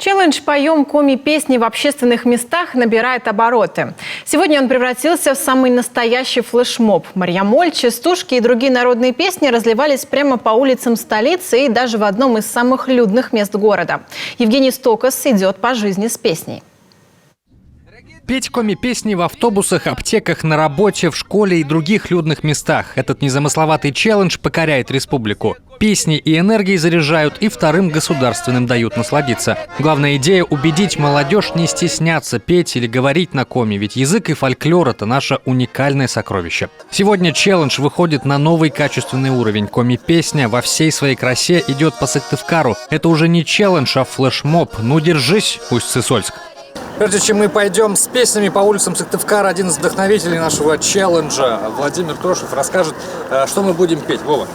Челлендж «Поем коми-песни в общественных местах» набирает обороты. Сегодня он превратился в самый настоящий флешмоб. Марьямоль, частушки и другие народные песни разливались прямо по улицам столицы и даже в одном из самых людных мест города. Евгений Стокос идет по жизни с песней. Петь коми-песни в автобусах, аптеках, на работе, в школе и других людных местах. Этот незамысловатый челлендж покоряет республику. Песни и энергии заряжают, и вторым государственным дают насладиться. Главная идея – убедить молодежь не стесняться петь или говорить на коми, ведь язык и фольклор – это наше уникальное сокровище. Сегодня челлендж выходит на новый качественный уровень. Коми-песня во всей своей красе идет по Сыктывкару. Это уже не челлендж, а флешмоб. Ну держись, Усть-Сысольск. Прежде чем мы пойдем с песнями по улицам Сыктывкара, один из вдохновителей нашего челленджа, Владимир Трошев, расскажет, что мы будем петь. Вова.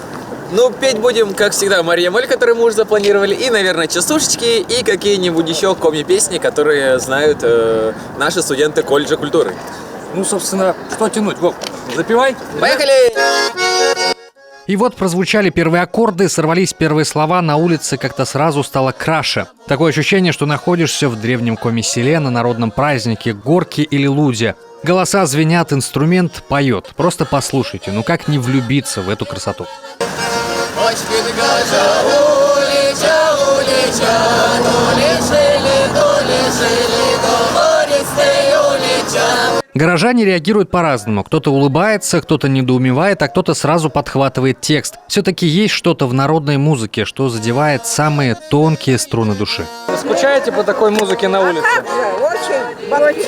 Ну, петь будем, как всегда, Марьямоль, которую мы уже запланировали, и, наверное, частушечки, и какие-нибудь еще коми-песни, которые знают наши студенты колледжа культуры. Ну, собственно, что тянуть? Вов, запевай. Поехали! И вот прозвучали первые аккорды, сорвались первые слова, на улице как-то сразу стало краше. Такое ощущение, что находишься в древнем коми-селе на народном празднике, горке или луде. Голоса звенят, инструмент поет. Просто послушайте, ну как не влюбиться в эту красоту? Горожане реагируют по-разному. Кто-то улыбается, кто-то недоумевает, а кто-то сразу подхватывает текст. Все-таки есть что-то в народной музыке, что задевает самые тонкие струны души. Вы скучаете по такой музыке на улице? Очень. Бабушки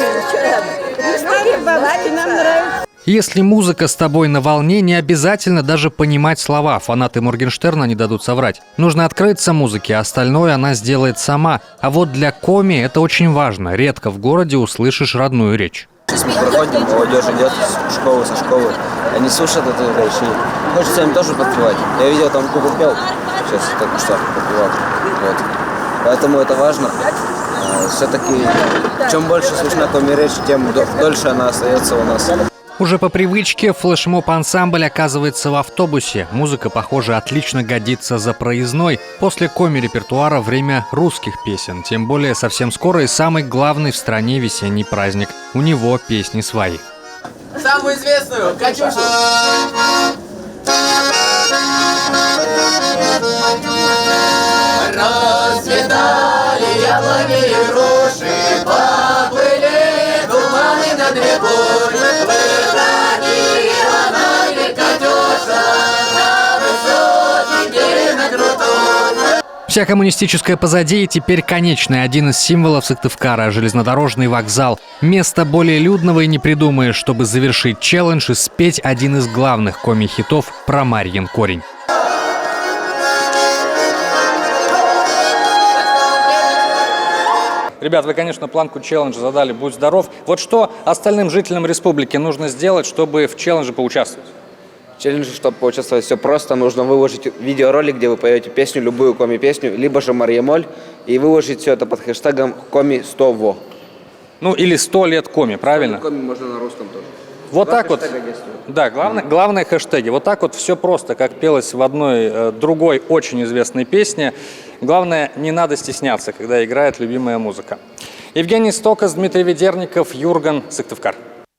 нам нравятся. Если музыка с тобой на волне, не обязательно даже понимать слова. Фанаты Моргенштерна не дадут соврать. Нужно открыться музыке, а остальное она сделает сама. А вот для коми это очень важно. Редко в городе услышишь родную речь. Мы проходим, молодежь идет со школы, они слушают эту речь, и хочется им тоже подпевать. Я видел, там Куба пел, сейчас только что подпевал. Вот. Поэтому это важно. Все-таки, чем больше слышна коми-речь, тем дольше она остается у нас. Уже по привычке флешмоб-ансамбль оказывается в автобусе. Музыка, похоже, отлично годится за проездной. После коми-репертуара время русских песен. Тем более совсем скоро и самый главный в стране весенний праздник. У него песни свои. Самую известную «Катюшу». Расцветали яблони и груши, поплыли туманы над рекой. Выходи, она или Катюша, на высокий берег на крутой. Вся коммунистическая позади, и теперь конечная. Один из символов Сыктывкара – железнодорожный вокзал. Место более людного и не придумаешь, чтобы завершить челлендж и спеть один из главных коми-хитов про Марьин корень. Ребят, вы, конечно, планку челленджа задали «Будь здоров». Вот что остальным жителям республики нужно сделать, чтобы в челлендже поучаствовать? В челлендже, чтобы поучаствовать, все просто. Нужно выложить видеоролик, где вы поете песню, любую коми-песню, либо же Марьямоль, и выложить все это под хэштегом коми100во. Ну, или 100 лет коми, правильно? Коми можно на русском тоже. Вот Два так вот. действуют. Да, главное хэштеги. Вот так вот все просто, как пелось в одной другой очень известной песне. Главное, не надо стесняться, когда играет любимая музыка. Евгений Стокос, Дмитрий Ведерников, Юрган, Сыктывкар.